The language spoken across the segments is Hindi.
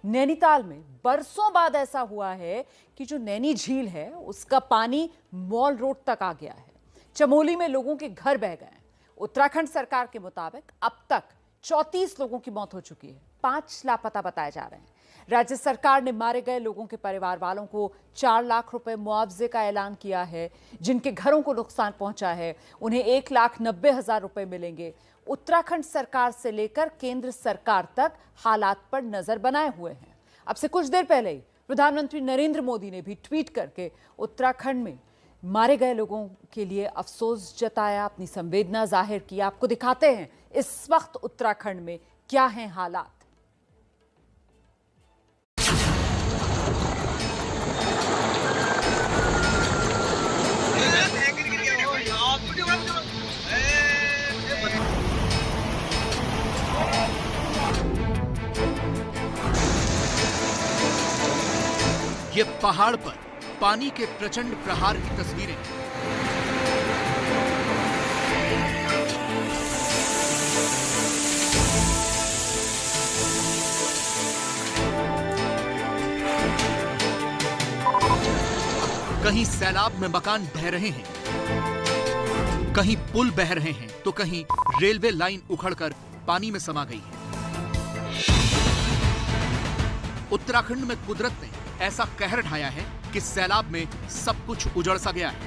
नैनीताल में बरसों बाद ऐसा हुआ है कि जो नैनी झील है उसका पानी मॉल रोड तक आ गया है। चमोली में लोगों के घर बह गए हैं। उत्तराखंड सरकार के मुताबिक अब तक 34 लोगों की मौत हो चुकी है, 5 लापता बताए जा रहे हैं। राज्य सरकार ने मारे गए लोगों के परिवार वालों को 4 लाख रुपए मुआवजे का ऐलान किया है। जिनके घरों को नुकसान पहुंचा है उन्हें 1,90,000 रुपए मिलेंगे। उत्तराखंड सरकार से लेकर केंद्र सरकार तक हालात पर नजर बनाए हुए हैं। अब से कुछ देर पहले ही प्रधानमंत्री नरेंद्र मोदी ने भी ट्वीट करके उत्तराखंड में मारे गए लोगों के लिए अफसोस जताया, अपनी संवेदना जाहिर की। आपको दिखाते हैं इस वक्त उत्तराखंड में क्या हैं हालात। ये पहाड़ पर पानी के प्रचंड प्रहार की तस्वीरें। कहीं सैलाब में मकान बह रहे हैं, कहीं पुल बह रहे हैं, तो कहीं रेलवे लाइन उखड़कर पानी में समा गई है। उत्तराखंड में कुदरत ने ऐसा कहर ढाया है कि सैलाब में सब कुछ उजड़ सा गया है।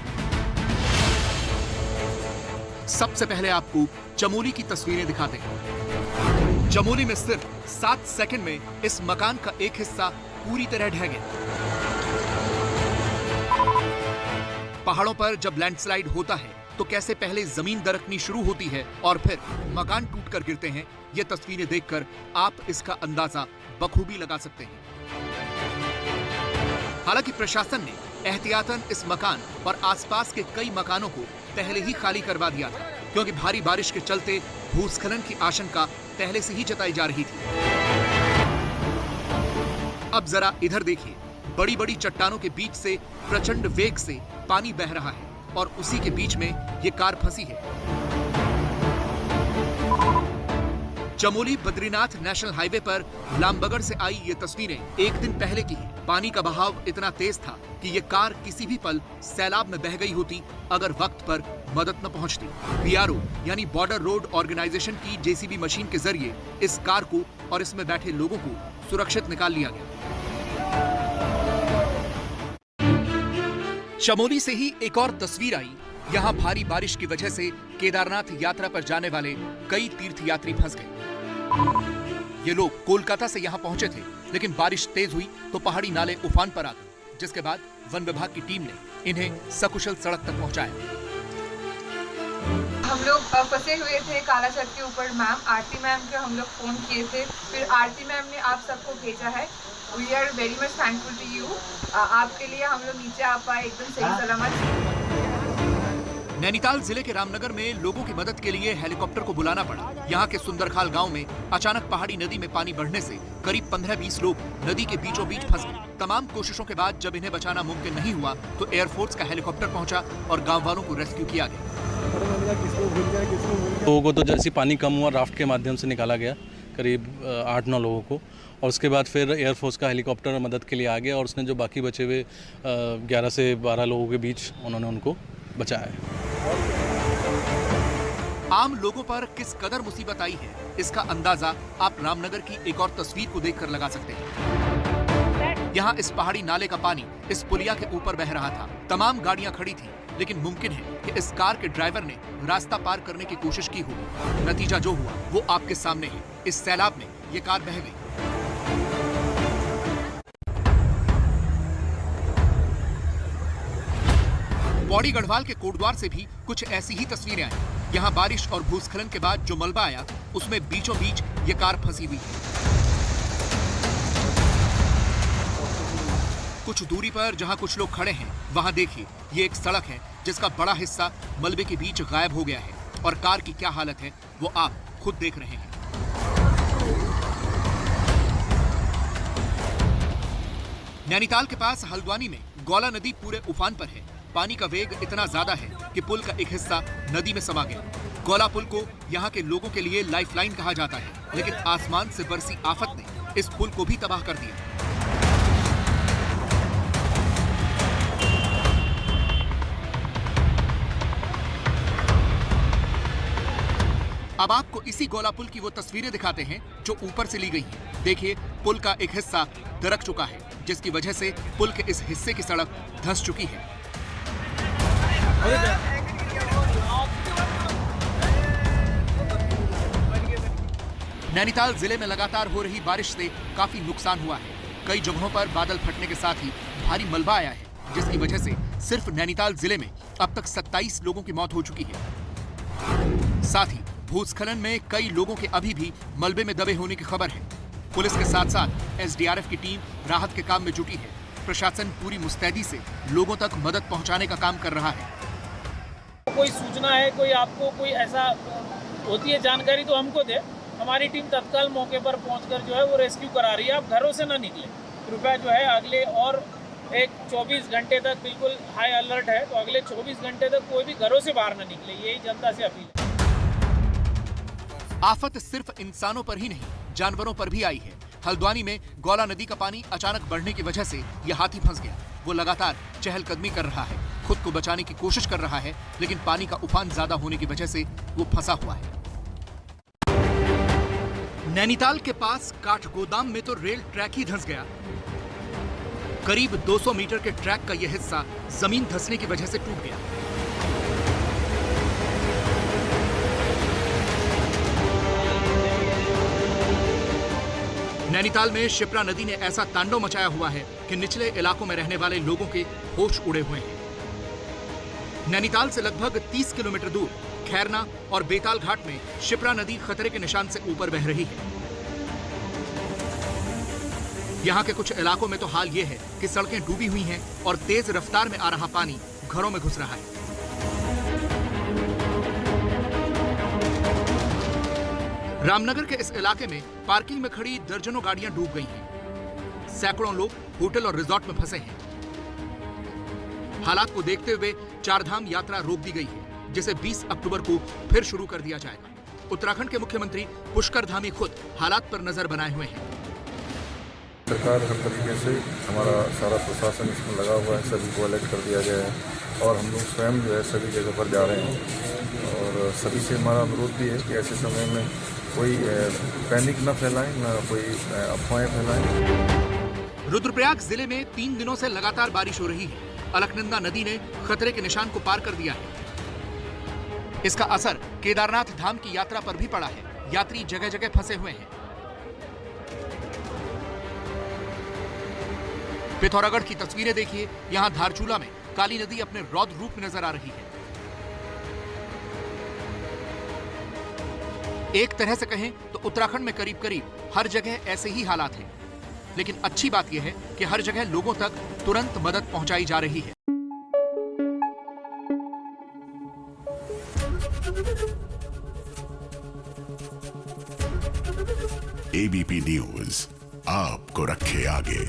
सबसे पहले आपको चमोली की तस्वीरें दिखाते हैं। चमोली में सिर्फ 7 सेकंड में इस मकान का एक हिस्सा पूरी तरह ढह गया। पहाड़ों पर जब लैंडस्लाइड होता है तो कैसे पहले जमीन दरकनी शुरू होती है और फिर मकान टूटकर गिरते हैं, ये तस्वीरें देखकर आप इसका अंदाजा बखूबी लगा सकते हैं। हालांकि प्रशासन ने एहतियातन इस मकान और आसपास के कई मकानों को पहले ही खाली करवा दिया था, क्योंकि भारी बारिश के चलते भूस्खलन की आशंका पहले से ही जताई जा रही थी। अब जरा इधर देखिए, बड़ी बड़ी चट्टानों के बीच से प्रचंड वेग से पानी बह रहा है और उसी के बीच में ये कार फंसी है। चमोली बद्रीनाथ नेशनल हाईवे पर लामबगड़ से आई ये तस्वीरें एक दिन पहले की है। पानी का बहाव इतना तेज था कि ये कार किसी भी पल सैलाब में बह गई होती अगर वक्त पर मदद न पहुंचती। बीआरओ यानी बॉर्डर रोड ऑर्गेनाइजेशन की जेसीबी मशीन के जरिए इस कार को और इसमें बैठे लोगों को सुरक्षित निकाल लिया गया। चमोली से ही एक और तस्वीर आई। यहाँ भारी बारिश की वजह से केदारनाथ यात्रा पर जाने वाले कई तीर्थयात्री फंस गए। ये लोग कोलकाता से यहाँ पहुंचे थे, लेकिन बारिश तेज हुई तो पहाड़ी नाले उफान पर आ गए, जिसके बाद वन विभाग की टीम ने इन्हें सकुशल सड़क तक पहुंचाया। हम लोग फंसे हुए थे कालाचट के ऊपर। मैम आरती मैम को हम लोग फोन किए थे, फिर आरती मैम ने आप सबको भेजा है। We are very much thankful to you. आपके लिए हम लोग नीचे आ पाए एकदम सही सलामत। नैनीताल जिले के रामनगर में लोगों की मदद के लिए हेलीकॉप्टर को बुलाना पड़ा। यहाँ के सुंदरखाल गांव में अचानक पहाड़ी नदी में पानी बढ़ने से करीब 15-20 लोग नदी के बीचों बीच फंस गए। तमाम कोशिशों के बाद जब इन्हें बचाना मुमकिन नहीं हुआ तो एयरफोर्स का हेलीकॉप्टर पहुंचा और गाँव वालों को रेस्क्यू किया गया। लोगों को तो जैसे पानी कम हुआ राफ्ट के माध्यम से निकाला गया, करीब 8-9 लोगों को, और उसके बाद फिर एयरफोर्स का हेलीकॉप्टर मदद के लिए आ गया और उसने जो बाकी बचे हुए 11 से 12 लोगों के बीच उन्होंने उनको बचाया। आम लोगों पर किस कदर मुसीबत आई है, इसका अंदाजा आप रामनगर की एक और तस्वीर को देखकर लगा सकते हैं। यहाँ इस पहाड़ी नाले का पानी इस पुलिया के ऊपर बह रहा था। तमाम गाड़ियां खड़ी थी, लेकिन मुमकिन है कि इस कार के ड्राइवर ने रास्ता पार करने की कोशिश की होगी। नतीजा जो हुआ वो आपके सामने है। इस सैलाब में ये कार बह गई। पौड़ी गढ़वाल के कोटद्वार से भी कुछ ऐसी ही तस्वीरें आई। यहाँ बारिश और भूस्खलन के बाद जो मलबा आया उसमें बीचों बीच ये कार फंसी हुई है। कुछ दूरी पर जहाँ कुछ लोग खड़े हैं वहाँ देखिए, ये एक सड़क है जिसका बड़ा हिस्सा मलबे के बीच गायब हो गया है और कार की क्या हालत है वो आप खुद देख रहे हैं। नैनीताल के पास हल्द्वानी में गौला नदी पूरे उफान पर है। पानी का वेग इतना ज्यादा है कि पुल का एक हिस्सा नदी में समा गया। गौला पुल को यहाँ के लोगों के लिए लाइफलाइन कहा जाता है, लेकिन आसमान से बरसी आफत ने इस पुल को भी तबाह कर दिया। अब आपको इसी गोला पुल की वो तस्वीरें दिखाते हैं जो ऊपर से ली गई हैं। देखिए, पुल का एक हिस्सा दरक चुका है, जिसकी वजह से पुल के इस हिस्से की सड़क धंस चुकी है। नैनीताल जिले में लगातार हो रही बारिश से काफी नुकसान हुआ है। कई जगहों पर बादल फटने के साथ ही भारी मलबा आया है, जिसकी वजह से सिर्फ नैनीताल जिले में अब तक 27 लोगों की मौत हो चुकी है। साथ ही भूस्खलन में कई लोगों के अभी भी मलबे में दबे होने की खबर है। पुलिस के साथ साथ एसडीआरएफ की टीम राहत के काम में जुटी है। प्रशासन पूरी मुस्तैदी से लोगों तक मदद पहुंचाने का काम कर रहा है। कोई सूचना है, कोई आपको कोई ऐसा होती है जानकारी तो हमको दे। हमारी टीम तत्काल मौके पर पहुंचकर जो है वो रेस्क्यू करा रही है। आप घरों से ना निकले कृपया, जो है अगले और एक 24 घंटे तक बिल्कुल हाई अलर्ट है, तो अगले 24 घंटे तक कोई भी घरों से बाहर न निकले, यही जनता से अपील है। आफत सिर्फ इंसानों पर ही नहीं, जानवरों पर भी आई है। हल्द्वानी में गौला नदी का पानी अचानक बढ़ने की वजह से यह हाथी फंस गया। वो लगातार चहलकदमी कर रहा है, खुद को बचाने की कोशिश कर रहा है, लेकिन पानी का उफान ज्यादा होने की वजह से वो फंसा हुआ है। नैनीताल के पास काठगोदाम में तो रेल ट्रैक ही धंस गया। करीब 200 मीटर के ट्रैक का यह हिस्सा जमीन धंसने की वजह से टूट गया। नैनीताल में शिप्रा नदी ने ऐसा तांडव मचाया हुआ है कि निचले इलाकों में रहने वाले लोगों के होश उड़े हुए हैं। नैनीताल से लगभग 30 किलोमीटर दूर खैरना और बेताल घाट में शिप्रा नदी खतरे के निशान से ऊपर बह रही है। यहाँ के कुछ इलाकों में तो हाल ये है कि सड़कें डूबी हुई हैं और तेज रफ्तार में आ रहा पानी घरों में घुस रहा है। रामनगर के इस इलाके में पार्किंग में खड़ी दर्जनों गाड़ियां डूब गई हैं। सैकड़ों लोग होटल और रिजॉर्ट में फंसे हैं। हालात को देखते हुए चारधाम यात्रा रोक दी गई है, जिसे 20 अक्टूबर को फिर शुरू कर दिया जाएगा। उत्तराखंड के मुख्यमंत्री पुष्कर धामी खुद हालात पर नजर बनाए हुए हैं। सरकार हर तरीके से, हमारा सारा प्रशासन इसमें लगा हुआ है, सभी को अलर्ट कर दिया गया है और हम लोग स्वयं जो है सभी जगह पर जा रहे हैं। और सभी से हमारा अनुरोध भी है कि ऐसे समय में कोई पैनिक न फैलाएं, न कोई अफवाहें फैलाएं। रुद्रप्रयाग जिले में 3 दिनों से लगातार बारिश हो रही है। अलकनंदा नदी ने खतरे के निशान को पार कर दिया है। इसका असर केदारनाथ धाम की यात्रा पर भी पड़ा है। यात्री जगह जगह फंसे हुए हैं। पिथौरागढ़ की तस्वीरें देखिए। यहां धारचूला में काली नदी अपने रौद्र रूप में नजर आ रही है। एक तरह से कहें तो उत्तराखंड में करीब करीब हर जगह ऐसे ही हालात हैं। लेकिन अच्छी बात यह है कि हर जगह लोगों तक तुरंत मदद पहुंचाई जा रही है। एबीपी न्यूज आपको रखे आगे।